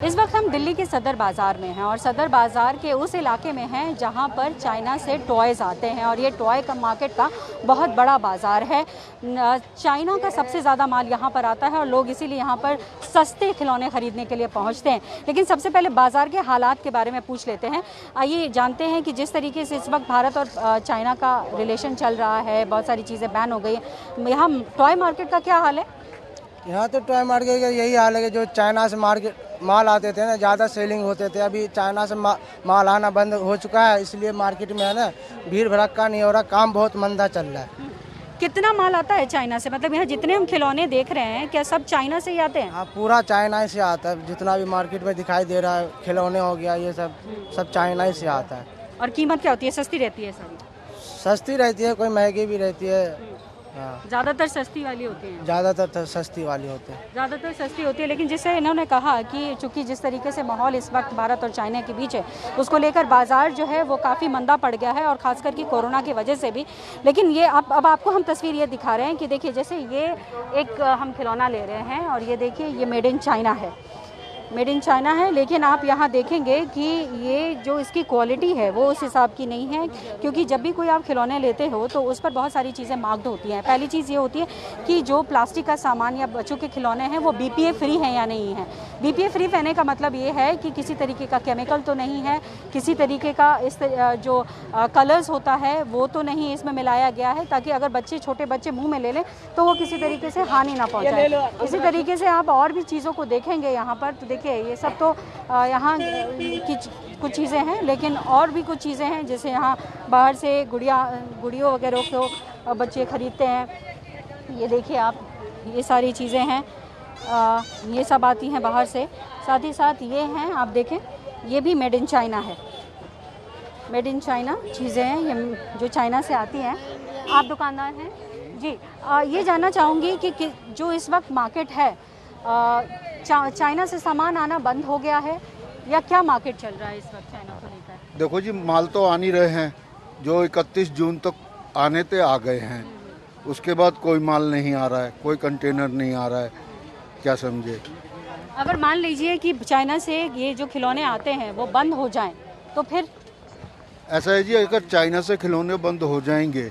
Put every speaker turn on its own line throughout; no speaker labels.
इस वक्त हम दिल्ली के सदर बाज़ार में हैं और सदर बाज़ार के उस इलाके में हैं जहां पर चाइना से टॉयज़ आते हैं और ये टॉय का मार्केट का बहुत बड़ा बाज़ार है। चाइना का सबसे ज़्यादा माल यहां पर आता है और लोग इसीलिए यहां पर सस्ते खिलौने ख़रीदने के लिए पहुंचते हैं। लेकिन सबसे पहले बाज़ार के हालात के बारे में पूछ लेते हैं। आइए जानते हैं कि जिस तरीके से इस वक्त भारत और चाइना का रिलेशन चल रहा है, बहुत सारी चीज़ें बैन हो गई हैं, यहाँ टॉय मार्केट का क्या हाल है?
यहाँ तो टॉय मार्केट का यही हाल है कि जो चाइना से माल आते थे ना, ज़्यादा सेलिंग होते थे। अभी चाइना से माल आना बंद हो चुका है, इसलिए मार्केट में है ना भीड़ भड़क्का नहीं हो रहा, काम बहुत मंदा चल रहा है।
कितना माल आता है चाइना से? मतलब यहाँ जितने हम खिलौने देख रहे हैं क्या सब चाइना से ही आते हैं?
हाँ, पूरा चाइना से आता है। जितना भी मार्केट में दिखाई दे रहा है, खिलौने हो गया, ये सब चाइना से आता है।
और कीमत क्या होती है? सस्ती रहती है सारी?
सस्ती रहती है, कोई महंगी भी रहती है। हाँ,
ज़्यादातर सस्ती वाली होती हैं।
ज़्यादातर सस्ती वाली होती है।
ज़्यादातर सस्ती होती है, लेकिन जैसे इन्होंने कहा कि चूंकि जिस तरीके से माहौल इस वक्त भारत और चाइना के बीच है, उसको लेकर बाज़ार जो है वो काफ़ी मंदा पड़ गया है और ख़ासकर कि कोरोना की वजह से भी। लेकिन ये अब आपको हम तस्वीर ये दिखा रहे हैं कि देखिए, जैसे ये एक हम खिलौना ले रहे हैं और ये देखिए, ये मेड इन चाइना है, मेड इन चाइना है। लेकिन आप यहाँ देखेंगे कि ये जो इसकी क्वालिटी है वो उस हिसाब की नहीं है, क्योंकि जब भी कोई आप खिलौने लेते हो तो उस पर बहुत सारी चीज़ें मार्क्ड होती हैं। पहली चीज़ ये होती है कि जो प्लास्टिक का सामान या बच्चों के खिलौने हैं वो BPA फ्री हैं या नहीं है। BPA फ्री कहने का मतलब ये है कि किसी तरीके का केमिकल तो नहीं है, किसी तरीके का इस जो कलर्स होता है वो तो नहीं इसमें मिलाया गया है, ताकि अगर छोटे बच्चे मुँह में ले लें तो वो किसी तरीके से हानि ना पहुँचाए। इसी तरीके से आप और भी चीज़ों को देखेंगे यहाँ पर, तो देखिए ये सब तो यहाँ की कुछ चीज़ें हैं, लेकिन और भी कुछ चीज़ें हैं। जैसे यहाँ बाहर से गुड़ियों वगैरह को बच्चे ख़रीदते हैं। ये देखिए आप, ये सारी चीज़ें हैं, ये सब आती हैं बाहर से। साथ ही साथ ये हैं, आप देखें, ये भी मेड इन चाइना है, मेड इन चाइना चीज़ें हैं ये जो चाइना से आती हैं। आप दुकानदार हैं जी, ये जानना चाहूँगी कि जो इस वक्त मार्केट है, चाइना से सामान आना बंद हो गया है या क्या मार्केट चल रहा है इस वक्त चाइना को लेकर?
देखो जी, माल तो आ नहीं रहे हैं, जो 31 जून तक आने थे आ गए हैं, उसके बाद कोई माल नहीं आ रहा है, कोई कंटेनर नहीं आ रहा है, क्या समझे।
अगर मान लीजिए कि चाइना से ये जो खिलौने आते हैं वो बंद हो जाएं तो फिर?
ऐसा है जी, अगर चाइना से खिलौने बंद हो जाएंगे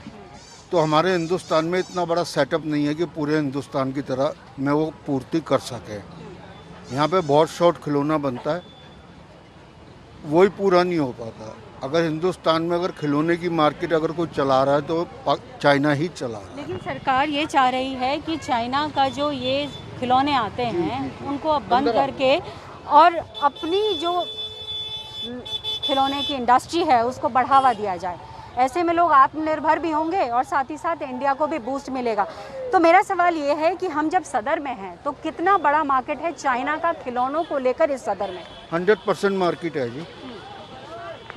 तो हमारे हिंदुस्तान में इतना बड़ा सेटअप नहीं है कि पूरे हिंदुस्तान की तरह में वो पूर्ति कर सके। यहाँ पे बहुत शॉर्ट खिलौना बनता है, वही पूरा नहीं हो पाता। अगर हिंदुस्तान में अगर खिलौने की मार्केट अगर कोई चला रहा है तो चाइना ही चला रहा है।
लेकिन सरकार ये चाह रही है कि चाइना का जो ये खिलौने आते हैं उनको अब बंद करके और अपनी जो खिलौने की इंडस्ट्री है उसको बढ़ावा दिया जाए। ऐसे में लोग आत्मनिर्भर भी होंगे और साथ ही साथ इंडिया को भी बूस्ट मिलेगा। तो मेरा सवाल ये है कि हम जब सदर में हैं तो कितना बड़ा मार्केट है चाइना का खिलौनों को लेकर इस सदर में?
100% मार्केट है जी।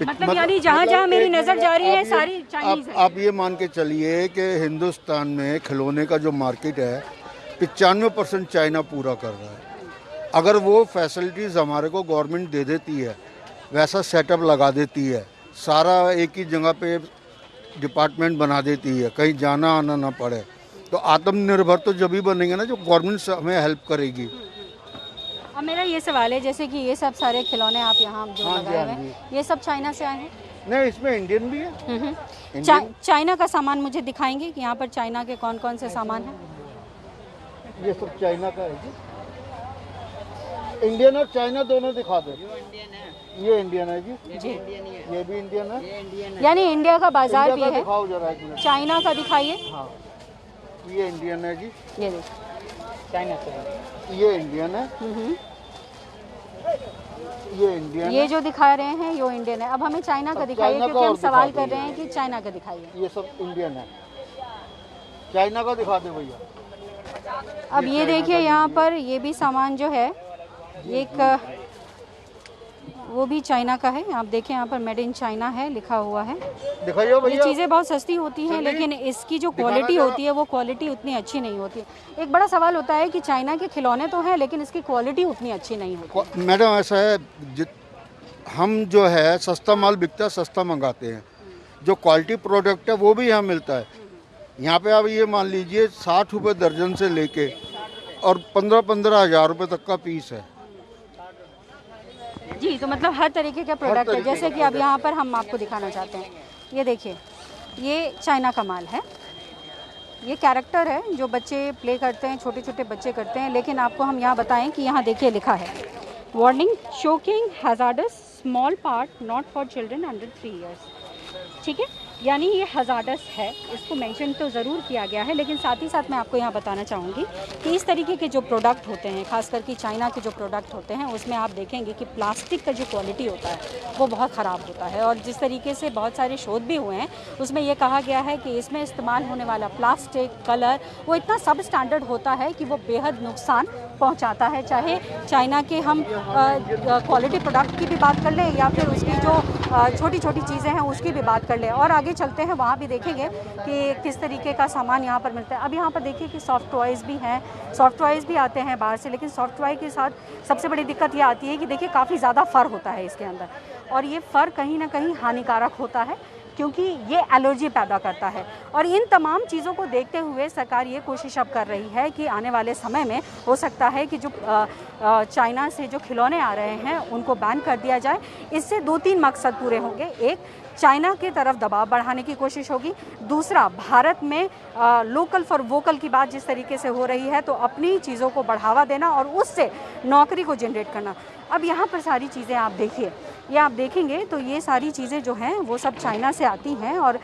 मतलब यानी जहाँ मेरी नज़र जा रही है सारी चाइनीज है।
आप ये मान के चलिए कि हिंदुस्तान में खिलौने का जो मार्केट है 95% चाइना पूरा कर रहा है। अगर वो फैसिलिटीज़ हमारे को गवर्नमेंट दे देती है, वैसा सेटअप लगा देती है, सारा एक ही जगह पे डिपार्टमेंट बना देती है, कहीं जाना आना ना पड़े, तो आत्मनिर्भर तो जब ही बनेंगे ना जो गवर्नमेंट हमें हेल्प करेगी।
अब मेरा ये सवाल है, जैसे कि ये सब सारे खिलौने आप यहाँ जो लगाए हुए हैं, ये सब चाइना से आए हैं?
नहीं, इसमें इंडियन भी है।
चाइना का सामान मुझे दिखाएंगे कि यहाँ पर चाइना के कौन कौन से सामान हैं?
ये सब चाइना का है जी। इंडियन और चाइना दोनों दिखा दो। ये इंडियन है जी। ये भी इंडियन है।
यानी इंडिया का बाजार भी है।
दिखाओ जरा।
चाइना का दिखाइए।
हाँ, ये इंडियन है जी।
ये देखिए, चाइना का,
ये इंडियन है। ये इंडियन,
ये जो दिखा रहे हैं ये इंडियन है। अब हमें चाइना का दिखाइए, क्योंकि हम सवाल कर रहे हैं कि चाइना का दिखाइए।
ये सब इंडियन है, चाइना का दिखा दे भैया।
अब ये देखिए, यहाँ पर ये भी सामान जो है एक वो भी चाइना का है। आप देखें, यहाँ पर मेड इन चाइना है लिखा हुआ है।
दिखाइए भैया।
ये चीज़ें बहुत सस्ती होती हैं, लेकिन इसकी जो क्वालिटी होती है वो क्वालिटी उतनी अच्छी नहीं होती। एक बड़ा सवाल होता है कि चाइना के खिलौने तो हैं लेकिन इसकी क्वालिटी उतनी अच्छी नहीं होती।
मैडम ऐसा है, हम जो है सस्ता माल बिकता है, सस्ता मंगाते हैं, जो क्वालिटी प्रोडक्ट है वो भी यहाँ मिलता है। यहाँ पे आप ये मान लीजिए 60 रुपये दर्जन से लेके और 15-15 हज़ार रुपये तक का पीस है।
जी, तो मतलब हर तरीके के प्रोडक्ट है, जैसे कि अब यहाँ पर हम आपको दिखाना चाहते हैं। ये देखिए, ये चाइना का माल है, ये कैरेक्टर है जो बच्चे प्ले करते हैं, छोटे छोटे बच्चे करते हैं। लेकिन आपको हम यहाँ बताएं कि यहाँ देखिए लिखा है warning shocking hazards small part not for children under 3 years. ठीक है, यानी ये हज़ार्डस है, इसको मेंशन तो ज़रूर किया गया है। लेकिन साथ ही साथ मैं आपको यहाँ बताना चाहूँगी कि इस तरीके के जो प्रोडक्ट होते हैं, खास करके चाइना के जो प्रोडक्ट होते हैं, उसमें आप देखेंगे कि प्लास्टिक का जो क्वालिटी होता है वो बहुत ख़राब होता है। और जिस तरीके से बहुत सारे शोध भी हुए हैं, उसमें ये कहा गया है कि इसमें इस्तेमाल होने वाला प्लास्टिक कलर वो इतना सब स्टैंडर्ड होता है कि वो बेहद नुकसान पहुँचाता है। चाहे चाइना के हम क्वालिटी प्रोडक्ट की भी बात कर लें या फिर उसकी जो छोटी छोटी चीज़ें हैं उसकी भी बात कर लें। और आगे चलते हैं, वहाँ भी देखेंगे कि किस तरीके का सामान यहाँ पर मिलता है। अब यहाँ पर देखिए कि सॉफ्ट टॉयज़ भी हैं, सॉफ्ट टॉयज़ भी आते हैं बाहर से। लेकिन सॉफ्ट टॉय के साथ सबसे बड़ी दिक्कत ये आती है कि देखिए काफ़ी ज़्यादा फ़र होता है इसके अंदर, और ये फ़र कहीं ना कहीं हानिकारक होता है क्योंकि ये एलर्जी पैदा करता है। और इन तमाम चीज़ों को देखते हुए सरकार ये कोशिश अब कर रही है कि आने वाले समय में हो सकता है कि जो चाइना से जो खिलौने आ रहे हैं उनको बैन कर दिया जाए। इससे 2-3 मकसद पूरे होंगे। एक, चाइना की तरफ दबाव बढ़ाने की कोशिश होगी। दूसरा, भारत में लोकल फॉर वोकल की बात जिस तरीके से हो रही है, तो अपनी चीज़ों को बढ़ावा देना और उससे नौकरी को जनरेट करना। अब यहाँ पर सारी चीज़ें आप देखिए, ये आप देखेंगे तो ये सारी चीज़ें जो हैं वो सब चाइना से आती हैं और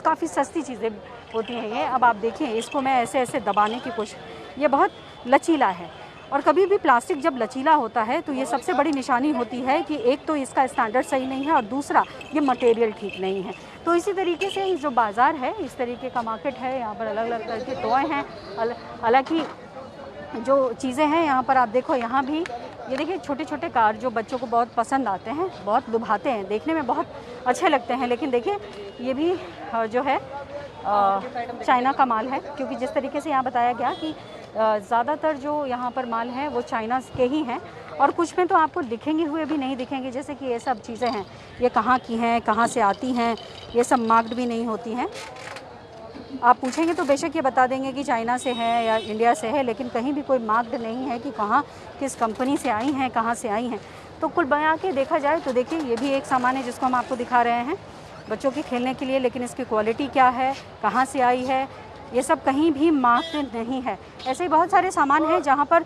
काफ़ी सस्ती चीज़ें होती हैं ये। अब आप देखिए, इसको मैं ऐसे ऐसे दबाने की कोशिश, ये बहुत लचीला है। और कभी भी प्लास्टिक जब लचीला होता है तो ये सबसे बड़ी निशानी होती है कि एक तो इसका स्टैंडर्ड सही नहीं है और दूसरा ये मटेरियल ठीक नहीं है। तो इसी तरीके से जो बाज़ार है, इस तरीके का मार्केट है, यहाँ पर अलग अलग तरह के टॉय हैं, अलग ही जो चीज़ें हैं। यहाँ पर आप देखो, यहाँ भी ये देखिए छोटे छोटे कार जो बच्चों को बहुत पसंद आते हैं, बहुत लुभाते हैं, देखने में बहुत अच्छे लगते हैं। लेकिन देखिए ये भी जो है चाइना का माल है, क्योंकि जिस तरीके से यहाँ बताया गया कि ज़्यादातर जो यहाँ पर माल है वो चाइना के ही हैं। और कुछ में तो आपको दिखेंगे हुए भी नहीं दिखेंगे, जैसे कि ये सब चीज़ें हैं, ये कहाँ की हैं, कहाँ से आती हैं, ये सब मार्क्ड भी नहीं होती हैं। आप पूछेंगे तो बेशक ये बता देंगे कि चाइना से है या इंडिया से है, लेकिन कहीं भी कोई मार्क्ड नहीं है कि कहाँ किस कंपनी से आई हैं, कहाँ से आई हैं। तो कुल बना के देखा जाए तो देखिए ये भी एक सामान है जिसको हम आपको दिखा रहे हैं बच्चों के खेलने के लिए, लेकिन इसकी क्वालिटी क्या है, कहाँ से आई है, ये सब कहीं भी मार्क्ड नहीं है। ऐसे ही बहुत सारे सामान हैं जहाँ पर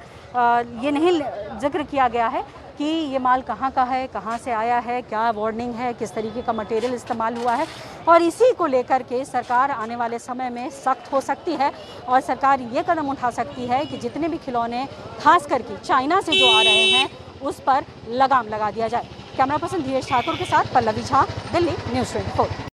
ये नहीं जिक्र किया गया है कि ये माल कहाँ का है, कहाँ से आया है, क्या वार्निंग है, किस तरीके का मटेरियल इस्तेमाल हुआ है। और इसी को लेकर के सरकार आने वाले समय में सख्त हो सकती है और सरकार ये कदम उठा सकती है कि जितने भी खिलौने खास करके चाइना से जो आ रहे हैं उस पर लगाम लगा दिया जाए। कैमरा पर्सन धीरेश ठाकुर के साथ पल्लवी झा, दिल्ली, न्यूज़ 24।